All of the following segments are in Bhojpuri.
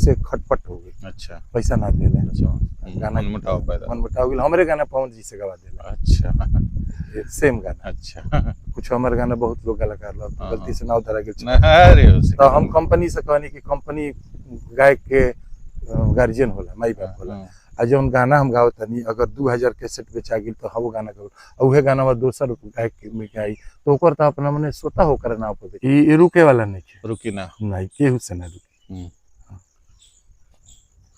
से खटपट हो गई। अच्छा पैसा ना दे रहे। अच्छा गाना मनमुटाव पैदा मनमुटाव गेल। हमरे गाना पवन जी से गवा देला। अच्छा सेम गाना। अच्छा कुछ हमर गाना बहुत लोग कलाकार लोग हाँ, गलती से नाव धरा गेल। अरे उसे तो हम कंपनी से कहनी कि कंपनी गायक के गार्जियन होला, माई बाप होला। आ जौन गाना हम गावत तनी अगर 2000 कैसेट बेचा गेल तो हम गाना गाओ, उहे गाना में दोसर गायक में गाई तो ओकर तो अपना मने स्वतः होकर ना पड़े। ई रुके वाला नहीं है, रुकी ना नहीं केहू से ना रुकी।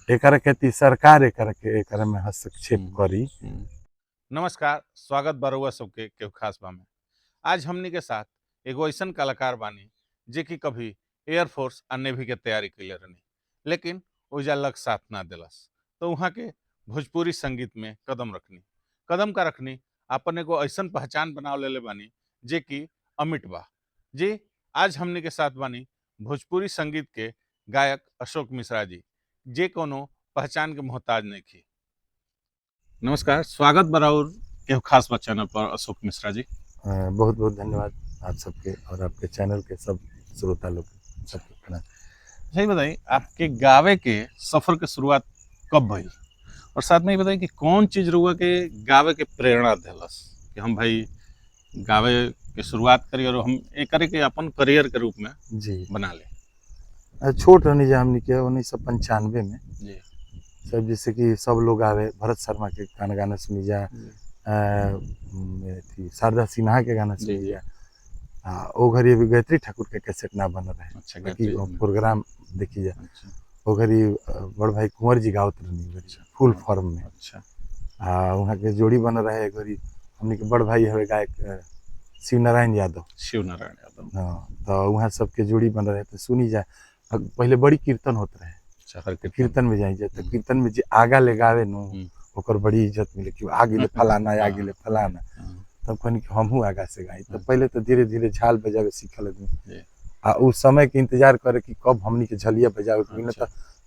एकर खेती सरकार एकर में हस्तक्षेप करी। नमस्कार, स्वागत बा रउआ सबके केहू खास बा में। आज हमनी के साथ एगो ऐसन कलाकार बानी जे कि कभी एयरफोर्स और नेवी के तैयारी कैले रहनी, लेकिन ओइजा लग साथ ना दिलस, तो वहाँ के भोजपुरी संगीत में कदम का रखनी अपन एगो ऐसन पहचान बनाव लेले बानी जे कि अमिट बा। जी आज हमनी के साथ बानी भोजपुरी संगीत के गायक अशोक मिश्रा जी, जे कोनो पहचान के मोहताज नहीं थी। नमस्कार, स्वागत बराउर केहू खास बा चैनल पर अशोक मिश्रा जी। बहुत बहुत धन्यवाद आप सबके और आपके चैनल के सब श्रोता लोग सबके। सही बताइए, आपके गावे के सफर के शुरुआत कब भई, और साथ में ये बताइए कि कौन चीज रुआ के गावे के प्रेरणा देलस कि हम भाई गावे के शुरुआत करी और हम एक करे के अपन करियर के रूप में जी बना ले। छोट रहनी जा हमनी के 1995 में जी सब, जैसे कि सब लोग आवे भरत शर्मा के गाना सुनी जा, शारदा सिन्हा के गाना सुनी जा। ओ घड़ी अभी गायत्री ठाकुर के कैसेट ना बन रहे। अच्छा, प्रोग्राम देखी जा। अच्छा, ओ घड़ी बड़ भाई कुंवर जी गावत रहनी फुल फॉर्म में। अच्छा, वहाँ के जोड़ी बन रहे घड़ी हमनी के बड़ भाई हवे गायक शिव नारायण यादव। हाँ, तो वहाँ सबके जोड़ी बन रहे तो सुनी जाए। पहले बड़ी कीर्तन होते रहे। कीर्तन में जाई तो कीर्तन में जे आगा ले गावे नु ओकर बड़ी इज्जत मिले कि आगे ले फलाना आगे ले फलाना। तब कहनी कि हमहू आगा से गाई। तो पहले तो धीरे धीरे झाल बजावे सीखल आदमी। उस समय के इंतजार करे कि कब हमनी के झलिया बजावे, क्योंकि न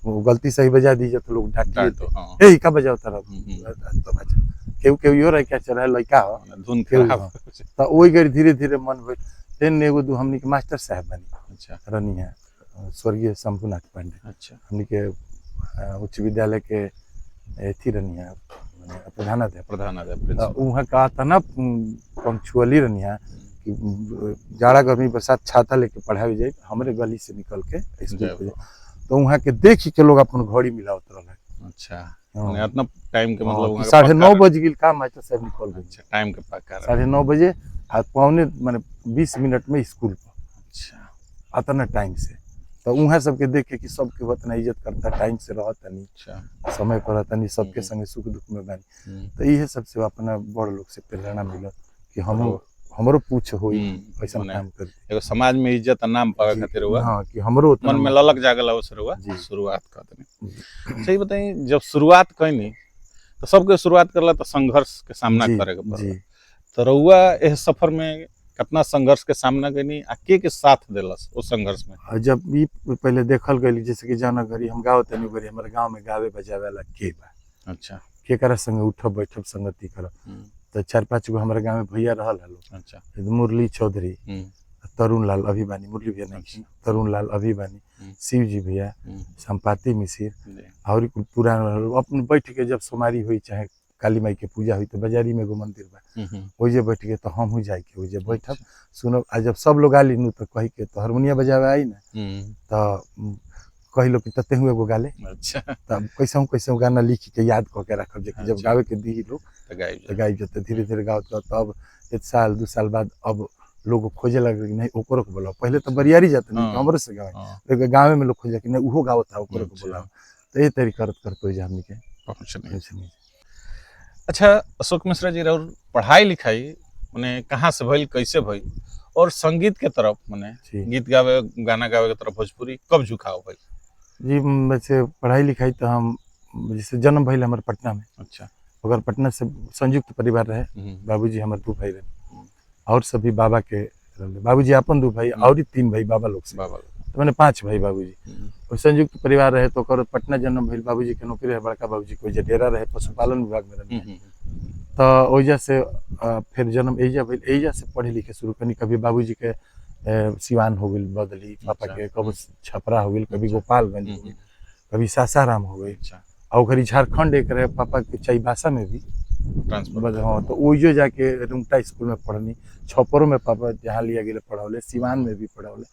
तो गलती से ही बजा दीजिए तो लोग डांटिए, ए का बजाओ तरह तो केहू केहू यो रह क्या चल लड़का हो धुन खराब। तो ओई गरी धीरे धीरे मन भइल। फिर एगो दू हमनी के मास्टर साहब बनी। अच्छा, रनी है स्वर्गीय शंभुनाथ पांडे। अच्छा, हमनी के उच्च विद्यालय के एथी रनी है प्रधानाध्यापक। वहाँ का तना पंक्चुअली रनी है कि जाड़ा गर्मी बरसात छाता लेके पढ़ाई जाए हमरे गली से निकल के स्कूल पे। तो वहाँ के देख के लोग अपन घड़ी मिलावत रहे। अच्छा, इतना टाइम के मतलब 9:30 बज गई का मास्टर साहब निकल गए। अच्छा, टाइम के पक्का 9:30 बजे आ पौने माने 20 मिनट में स्कूल पर। अच्छा, अतना टाइम से तो वहाँ सबके देख के कि सबके उतना इज्जत करता, टाइम से रहता नहीं। अच्छा, समय पर रहता नहीं, सबके संगे सुख दुख में बानी। तो ये सबसे अपना बड़ लोग से प्रेरणा मिलत कि हमरो पूछ होई ऐसा काम कर एगो समाज में इज्जत नाम पावे खातिर हुआ। हां, कि हमरो मन में ललक जागला उस रुआ शुरुआत कर देनी। सही बताई, जब शुरुआत कइनी तो सबके शुरुआत करला तो संघर्ष के सामना करे के पड़ला। तो रउआ इस सफर में कितना संघर्ष के सामना कइनी आ के साथ देलस उस संघर्ष में? जब भी पहले देखल गई जैसे कि जाना घरी हम गावत तनी घरी हमारे गांव में गावे बजावे वाला के बा। अच्छा, के करा संगे उठब बैठब संगति करब। तो 4-5 गो हमारे गांव में भैया रहल हलो। अच्छा, मुरली चौधरी, तरुण लाल अभी बानी, मुरली भैया नहीं, तरुण लाल अभी बानी, शिव जी भैया, संपाति मिसिर और पूरा अपन बैठ के जब सोमारी हुई चाहे काली माई के पूजा हुई तो बाजारी में एगो मंदिर बा, ओइजे बैठ के तो हम जाए के ओइजे बैठब सुनब। आ जब सब लोग आली नु तो कही के तो हारमोनिया बजावे आई ना तो कही लो कि तते हुए एगो गाले। अच्छा, तब कैसे गाना लिख के याद क के रखब जे जब गावे के दी लोग तो गाई जते धीरे धीरे गावत तब 1 साल 2 साल बाद अब लोग खोजे लगे कि नहीं ओकरो को बोलाओ। पहले तो बरियारी जाते नहीं हमरे से गावे, लेकिन गांव में लोग खोजे कि नहीं उहो गावत था ओकरो को बोलाओ। तो ये तरी करत हो जा हमनी के पहुंचने। अच्छा अशोक मिश्रा जी, और पढ़ाई लिखाई माने कहाँ से भइल, कैसे भइल, और संगीत के तरफ माने गीत गावे गाना गावे के तरफ भोजपुरी कब झुकाव भइल? जी वैसे पढ़ाई लिखाई तो हम जैसे जन्म भइल हमारे पटना में। अच्छा, अगर पटना से संयुक्त परिवार रहे, बाबूजी हमारे 2 भाई रहे और सभी बाबा के बाबूजी अपन 2 भाई और 3 भाई बाबा लोग से, तो मैंने 5 भाई बाबूजी और संयुक्त परिवार रहे। तो पटना जन्म भइल, बाबूजी के नौकरी है, बड़का बाबूजी को डेरा रहे पशुपालन विभाग में रहे। तो ओइजा से फिर जन्म एजा भइल, एजा से पढ़े लिखे शुरू करनी। कभी बाबूजी के सिवान हो गई बदली, पापा के कभी छपरा हो गई, कभी गोपालगंज हो गई, कभी सासाराम हो गई। अच्छा और घरी झारखंड एक रहे पापा के चाईबासा में भी ट्रांसफर। हाँ, तो ओइजो जाके रुमटा स्कूल में पढ़नी। छपरो में पापा जहाँ लिया गए पढ़ौले, सिवान में भी पढ़ौले,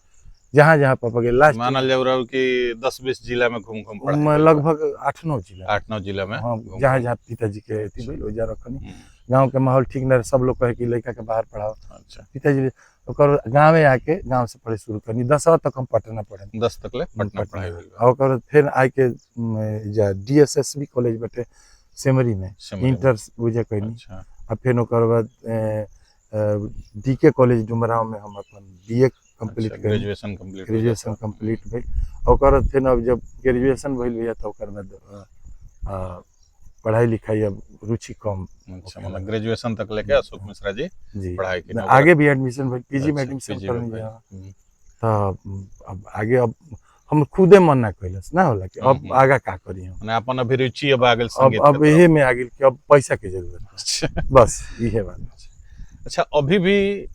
जहाँ जहाँ पापा के लास्ट मानल जाऊ रहा कि 10-20 जिला में घूम घूम पढ़ाई में लगभग 8-9 जिला 8-9 जिला में हाँ, घूम जहाँ घूम। जहाँ पिताजी के अथी भइल ओइजा रखनी। हम्म, गांव के माहौल ठीक न रहे, सब लोग कहे कि लड़का के बाहर पढ़ाओ। अच्छा पिताजी ओकर गाँवे आके गाँव से पढ़े शुरू करनी। 10वीं तक हम पटना पढ़े 10 तक ले पटना पढ़ाई भेल बा। और ओकर फिर आके जा DSSB कॉलेज बटे सेमरी में सिमरी में। इंटर बुझे कहनी। अच्छा और फिर ओकर बाद DK कॉलेज डुमराव में हम अपन BA कंप्लीट अच्छा, कर ग्रेजुएशन कंप्लीट ग्रेजुएशन कंप्लीट भइल। ओकर बाद फिर अब जब ग्रेजुएशन भइल भैया तो ओकर बाद पढ़ाई लिखाई अब रुचि कम। अच्छा मतलब ग्रेजुएशन तक लेके अशोक मिश्रा जी जी पढ़ाई की। आगे भी एडमिशन भइल, PG में अच्छा, एडमिशन PG करनी में जा हम्म, तो अब आगे अब हम खुदे मन ना कैलस ना होला कि अब आगा का करी हम। माने अपन अभिरुचि अब आ गेल संगीत अब के यही में आ गेल कि अब पैसा के जरूरत है, तरफ। बस इहे बात। अच्छा अभी भी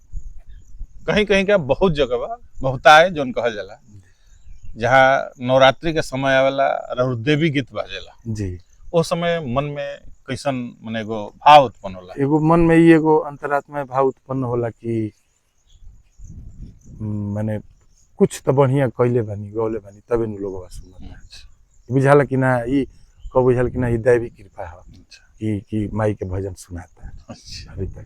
कहीं कहीं का बहुत जगह बा बहुताय जोन कहल जाला जहाँ नवरात्रि के समय आवेला और देवी गीत बाजेला जी उस समय मन में कैसन माने एगो भाव उत्पन्न होला। एगो मन में ही एगो अंतरात्मा भाव उत्पन्न होला कि माने कुछ तो बढ़िया कैले बानी गौले बानी तबे नु लोग सुनता। बुझाला कि ना ई कब बुझाला कि ना ई दैवी कृपा है कि माई के भजन सुनाता है अभी तक।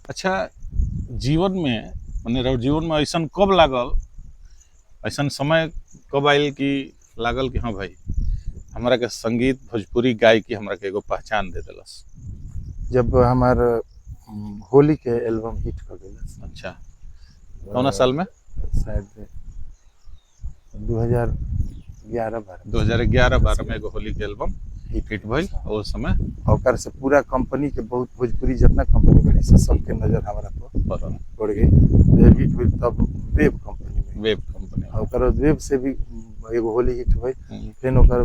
अच्छा जीवन में माने रहो जीवन में ऐसा कब लागल, ऐसा समय कब आयल कि लागल कि हाँ भाई हमारा के संगीत भोजपुरी गायकी हमरा के एगो पहचान दे दिलस? जब हमार होली के एल्बम हिट कर दिलस। अच्छा कौन साल में? शायद 2011-12 में एगो होली के एल्बम हिट भइल उस समय। और से पूरा कंपनी के बहुत भोजपुरी जितना कंपनी बड़ी से सबके नजर हमारा पर पड़ गई। हिट हुई तब वेब कंपनी में, वेब कंपनी और वेब से भी एगो होली हिट हुई। फिर ओकर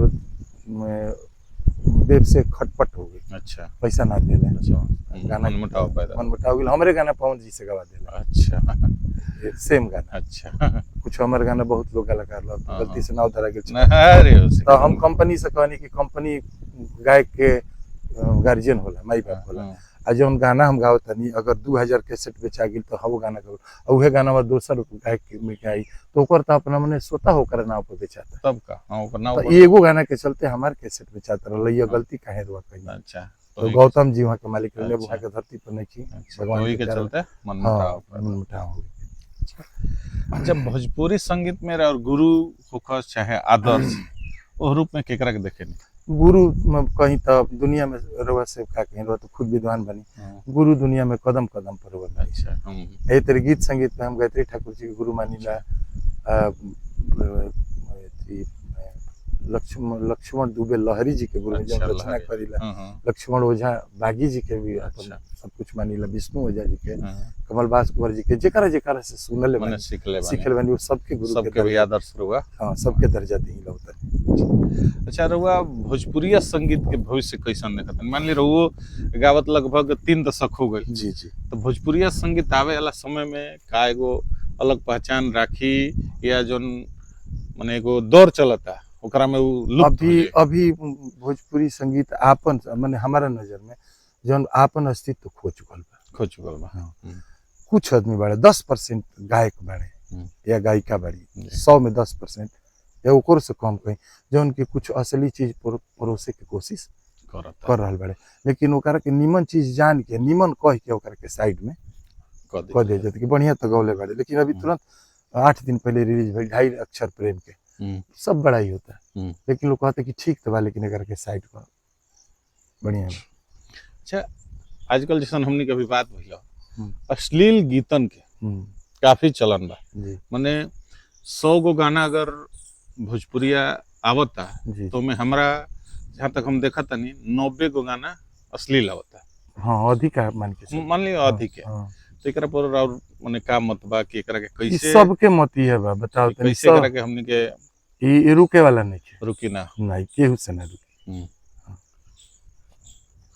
वेब से खटपट हो गई। अच्छा पैसा ना देले। अच्छा गाना मनमुटाव पैदा मनमुटाव गेल। हमरे गाना पवन जी से गवा देले। अच्छा सेम गाना। अच्छा कुछ हमारे गाना बहुत लोग कलाकार लोग गलती से नाव धरा गेल। अरे तो हम कंपनी से कहनी कि कंपनी गायक के गार्जियन होला, माई बाप होला। आ जौन गाना हम गावत तनी अगर 2000 कैसेट बेचा गेल तो हम गाना गाओ और उहे गाना दोसर गायक में गाई तो ओकर तो अपना मने स्वतः होकर नाव पर बेचाता तब का हां ओकर नाव तो एगो गाना के चलते हमार कैसेट बेचाता रहल। ये गलती काहे रुआ कही? अच्छा तो गौतम जी वहां के मालिक रहले, वहां के धरती पर नहीं की भगवान के चलते मनमुटाव हो गया। जब भोजपुरी संगीत में और गुरु होखस चाहे आदर्श ओ रूप में केकरा के देखेनी? गुरु में कहीं तो दुनिया में रवा से का कहीं रवा तो खुद विद्वान बनी। गुरु दुनिया में कदम कदम पर रवा। अच्छा तेरे गीत संगीत में हम गायत्री ठाकुर जी के गुरु मानीला। लक्ष्मण दुबे लहरी जी के गुरु जब रचना करीला। लक्ष्मण ओझा बागी जी के भी सब कुछ मानीला। विष्णु ओझा जी के, कमल बास कुंवर जी के, जेकरा जेकरा से सुनले माने सीखले बानी वो सबके गुरु सबके भी आदर्श रुआ। हां सबके दर्जा दी लौता। अच्छा रुआ भोजपुरी संगीत के भविष्य कैसन देखत? मान ली रहुओ गावत लगभग 3 दशक हो गई। जी जी तो भोजपुरी संगीत आवे वाला समय में का एगो अलग पहचान राखी या जोन माने एगो दौर चलता ओकरा में लुप्त अभी भोजपुरी संगीत आपन माने हमारा नजर में जौन आपन अस्तित्व खो चुकल बा। कुछ आदमी बाड़े 10% गायक बाड़े या गायिका बाड़ी 100 में 10% या ओकर से कम कहीं जौन की कुछ असली चीज परोसे के कोशिश कर रहल बाड़े। लेकिन ओकरा के निमन चीज जान के निमन कह के ओकरा के साइड में कह दे जत कि बढ़िया तो गौले बाड़े। लेकिन अभी तुरंत 8 दिन पहले रिलीज भइल 2.5 अक्षर प्रेम के सब बड़ा ही होता है। लेकिन लोग कहते कि ठीक तो बा लेकिन अगर के साइड पर बढ़िया। अच्छा आजकल जैसन हमनी के भी बात भइल अश्लील गीतन के काफी चलन बा। माने 100 गो गाना अगर भोजपुरिया आवता तो में हमरा जहाँ तक हम देखा तनी 90 गो गाना अश्लील आवता। हाँ अधिक है मान लियो अधिक है। तो एकरा पर और माने का मत बा कि एकरा के कैसे सबके मत ही है बा बताओ तनी कैसे एकरा के हमनी के ई रुके वाला नहीं है। रुकी ना नहीं केहू से ना रुकी।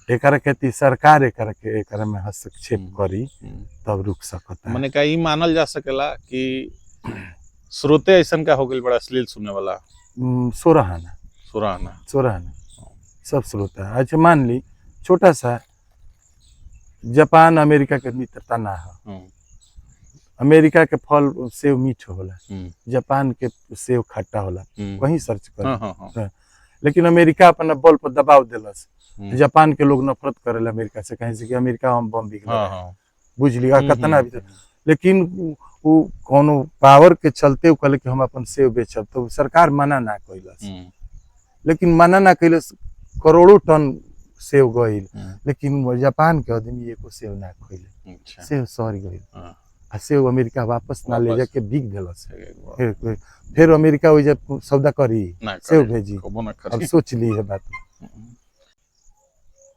एकरा के सरकार एकरा में हस्तक्षेप करी तब रुक सकता है। माने का ई मानल जा सकेला कि श्रोते ऐसा का हो गई बड़ा अश्लील सुनने वाला? सोराहाना सुराना। सोराहाना सब श्रोता है। अच्छा मान ली छोटा सा जापान अमेरिका के मित्रता ना है। अमेरिका के फल सेव मीठ होला, जापान के सेव खट्टा होला, वहीं सर्च कर। लेकिन अमेरिका अपना बल पर दबाव दिलस, जापान के लोग नफरत करेला अमेरिका से, कहीं से कि अमेरिका हम बम बिगल बुझ लिया कितना भी। लेकिन वो कोनो पावर के चलते कहले कि हम अपन सेव बेचब, तो सरकार मना ना कैलस। लेकिन मना ना कैलस, करोड़ों टन सेव गईल, लेकिन जापान के आदमी एको सेव ना खइले, सेव सड़ गईल। आ सेव अमेरिका वापस ना ले जाके बिक दिलस। फिर अमेरिका वही जब सौदा करी सेव भेजी। अब सोच ली है बात।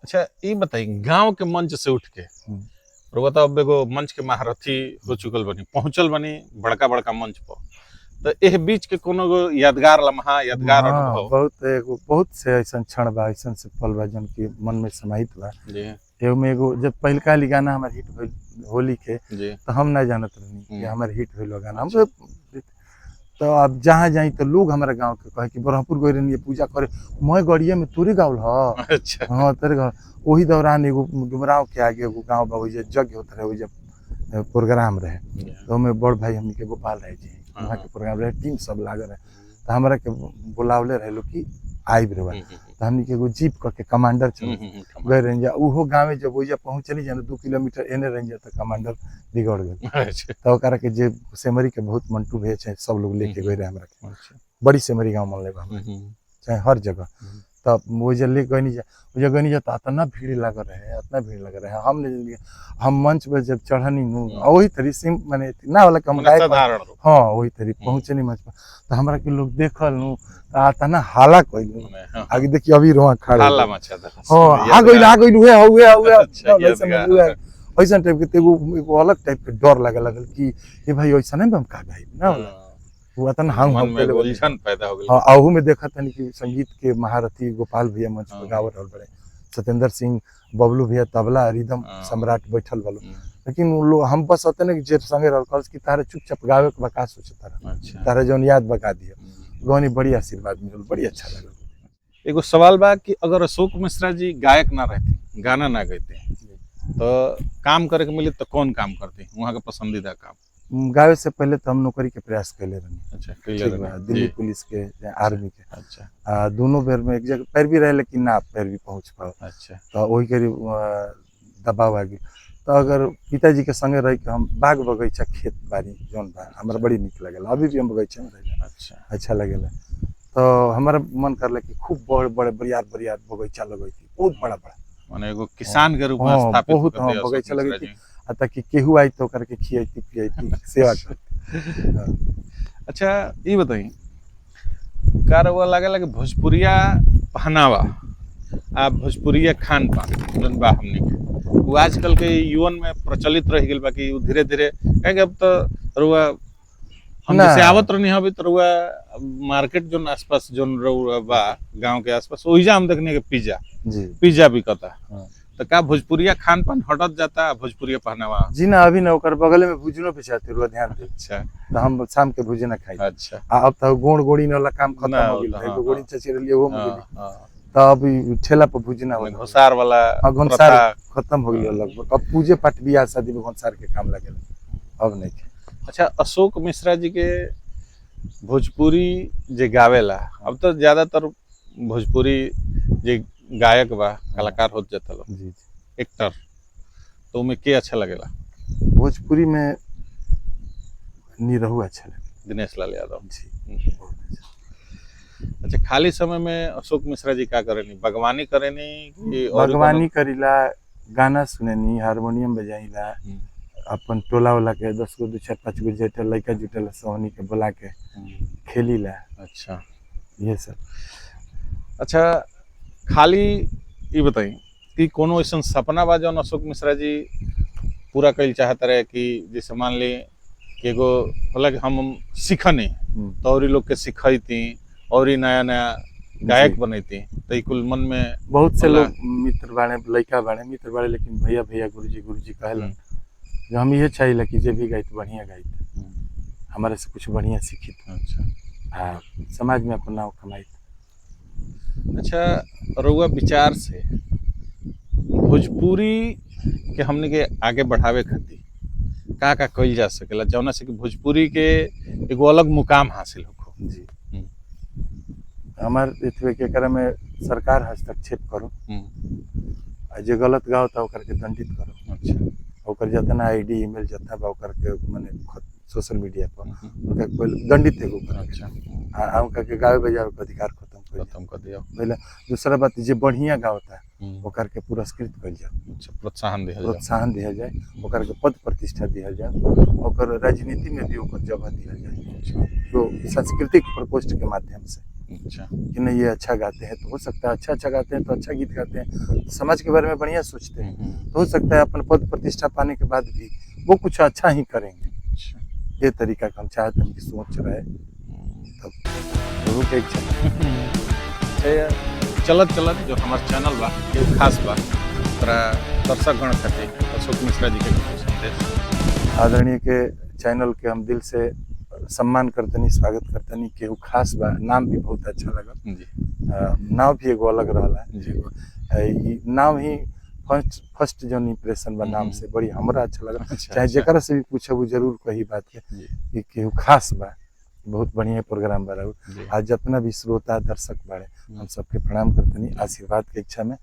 अच्छा ये बताइए, गांव के मंच से उठ के बताओ, अब एगो मंच के महारथी हो चुकल बनी, पहुंचल बनी बड़का बड़का मंच पर, तो एह बीच के कोनो यादगार लम्हा, यादगार अनुभव? बहुत से ऐसा क्षण बा, ऐसा से पल बा जन के मन में समाहित बा। एगो में एगो जब पहलका गाना हमार हिट भइल होली के, तो हम ना जानत रहनी कि हमार हिट भइल गाना। हम तो अब जहाँ जाई तो लोग हमारे गांव के कहे कि ब्रह्मपुर गई रहनी पूजा करे, मैं गड़िया में तोरे गाँव ह। अच्छा। हाँ तेरे गाँव। वही दौरान एगो डुमराव के आगे एगो गाँव बा, वही जग होता रहे, वही प्रोग्राम रहे, तो हमें बड़ भाई हमनी के गोपाल रहे जी, वहाँ के प्रोग्राम रहे, टीम सब लागल रहे, तो हमारा के बुलावले रहे लोग कि आइब रहे। तो हमनी के एगो जीप करके कमांडर चल गए रहे। उहो गाँव जब वही पहुँचनी जाने 2 किलोमीटर एने रह तो कमांडर बिगड़ गए। तो ओकरा के जे सेमरी के बहुत मंटू भैया चाहे सब लोग लेके गए रहे हमरा के। बड़ी सेमरी गाँव मन ले चाहे हर जगह। तब वो ले गनी जा, वो जगह नहीं जाता, इतना भीड़ लग रहे, इतना भीड़ लग रहे। हम मंच पे जब चढ़नी वही तरी सिम माने ना वाला कम गाय, हाँ वही तरी पहुंचनी मंच पर, तो हमरा के लोग देखल नु तना हाला कइलु। आगे देखिए अभी रोआ खड़ा हाला मचा दा। हां आ गइल हुए ऐसा टाइप के एगो अलग टाइप के डर लगल कि ये भाई ऐसा नहीं हम का गाई ना वाला वो तन हम पहले उलझन पैदा हो गई। हां आहू में देखा तनी कि संगीत के महारथी गोपाल भैया मंच पर गावत रहल बड़े, सत्येंद्र सिंह बबलू भैया तबला रिदम सम्राट बैठल बलो। लेकिन वो लोग हम बस अतने जे संगे रहल कल कि तारे चुपचाप गावे के बका सोचता रहा। अच्छा। तारे जौन याद बका दिया गौनी बड़ी आशीर्वाद मिलल, बड़ी अच्छा लगल। एगो सवाल बा कि अगर अशोक मिश्रा जी गायक ना रहते, गाना ना गाते, तो काम करे के मिले तो कौन काम करते? वहाँ का पसंदीदा काम? गावे से पहले तो हम नौकरी के प्रयास कैले रहनी। अच्छा, दिल्ली पुलिस के, आर्मी के। अच्छा। दोनों बेर में एक जगह पैर भी रहे, लेकिन ना पैर भी पहुंच पाओ। अच्छा। तो वही करीब दबाव आ गई। तो अगर पिताजी के संगे रह के हम बाग बगीचा खेत बाड़ी जौन बा हमारा बड़ी निक लगेला, अभी भी हम बगीचा में रह। अच्छा लगेला। तो हमारा मन करला कि खूब बड़े बड़ियार बगीचा लगैती, बहुत बड़ा माने एगो किसान के रूप में स्थापित बहुत बगीचा लगैती, ताकि केहू आई तो करके खियाती पियाती सेवा करती। अच्छा ये बताई, कारवा लागेला कि भोजपुरिया पहनावा आ भोजपुरिया खान पान जौन बा हमनी के वो आजकल के युवन में प्रचलित रह गइल बा कि धीरे धीरे, कहे अब तो रुआ हम जैसे आवत रहनी हबी तो रुआ मार्केट जोन आसपास जोन रुआ बा गांव के आसपास ओइजा हम देखने के पिज्जा बिकता। तो का भोजपुरिया खान पान हटत जाता, भोजपुरिया पहनावा? जी ना, अभी ना ओकर बगल में भुजनो बेचाते रुआ, ध्यान दे। अच्छा। तो हम शाम के भुजना खाई। अच्छा। अब तो गोड़ी वाला काम खत्म हो गेल है, एगो गोड़ी चचेरलिए वो में गेली। तो अब ठेला पर भुजना हो, घोसार वाला घोसार खत्म हो गेल लगभग। अब पूजे पाठ बियाह शादी में घोसार के काम लगेला, अब नहीं। अच्छा, अशोक मिश्रा जी के भोजपुरी जे गावेला, अब तो ज्यादातर भोजपुरी जे गायक बा कलाकार होत जाता लोग, जी एक्टर, तो उनमें के अच्छा लगेला? भोजपुरी में निरहु अच्छा लगे, दिनेश लाल यादव जी। अच्छा, खाली समय में अशोक मिश्रा जी का करेनी? बागवानी करेनी? बागवानी करीला, गाना सुनेनी, हारमोनियम बजाइला, अपन टोला वाला के 10 गो 2 4 5 गो जेठा लड़का जुटल सोहनी के बुला के खेलीला। अच्छा, ये सब। अच्छा, खाली ये बताई कि कोनो ऐसा सपना बा जौन अशोक मिश्रा जी पूरा कइल चाहत रहे कि जैसे मान ली कि एगो होला कि हम सीखनी तो और लोग के सिखैती और नया नया गायक बनैती, तो कुल मन में बहुत से लोग मित्र बाड़े, लड़का बाड़े, मित्र बाड़े, लेकिन भैया गुरुजी कहलन जो हम ये चाहिए कि जे भी गाइत बढ़िया गाइत। हमारे से कुछ बढ़िया सीखी अच्छा हाँ समाज में अपन नाम कमाई। अच्छा, रउआ विचार से भोजपुरी के हमने के आगे बढ़ावे खातिर का कइल जा सकेला जौना से कि भोजपुरी के एगो अलग मुकाम हासिल हो। जी हमार इतवे के करे में सरकार हस्तक्षेप करो आ जे गलत गाओ तो ओकर के दंडित करो। अच्छा ओकर जितना आईडी ईमेल जितना बा ओकर के माने सोशल मीडिया पर उनका कोई दंडित एगो करो। अच्छा आ उनका के गावे बजावे के अधिकार खत्म कर दिया। पहले दूसरा बात जे बढ़िया गावता है ओकर के पुरस्कृत कइल जाए। अच्छा प्रोत्साहन दिया जाए ओकर के पद प्रतिष्ठा दिया जाए ओकर राजनीति में भी ओकर जगह दिया जाए तो सांस्कृतिक प्रकोष्ठ के माध्यम से। अच्छा कि नहीं ये अच्छा गाते हैं तो हो सकता है अच्छा गाते हैं तो अच्छा गीत गाते हैं तो समाज के बारे में बढ़िया सोचते हैं तो हो सकता है अपन पद प्रतिष्ठा पाने के बाद भी वो कुछ अच्छा ही करेंगे। अच्छा ये तरीका का हम चाहते हैं उनकी सोच रहे तब गुरु के इच्छा चलत चलत जो हमारे चैनल बा एगो खास बा तोरा दर्शकगण खातिर अशोक मिश्रा जी के कुछ संदेश। आदरणीय के चैनल के हम दिल से सम्मान करतनी स्वागत करतनी केहू खास बा नाम भी बहुत अच्छा लगा जी नाम भी एगो अलग रहला जी नाम ही फर्स्ट जो इंप्रेशन बा नाम से बड़ी हमरा अच्छा लगा। अच्छा, चाहे जेकरा से भी पूछे वो जरूर कही बात के कि केहू खास बा बहुत बढ़िया प्रोग्राम बा आज जितना भी श्रोता दर्शक बाड़े हम सबके प्रणाम करतनी आशीर्वाद के इच्छा में।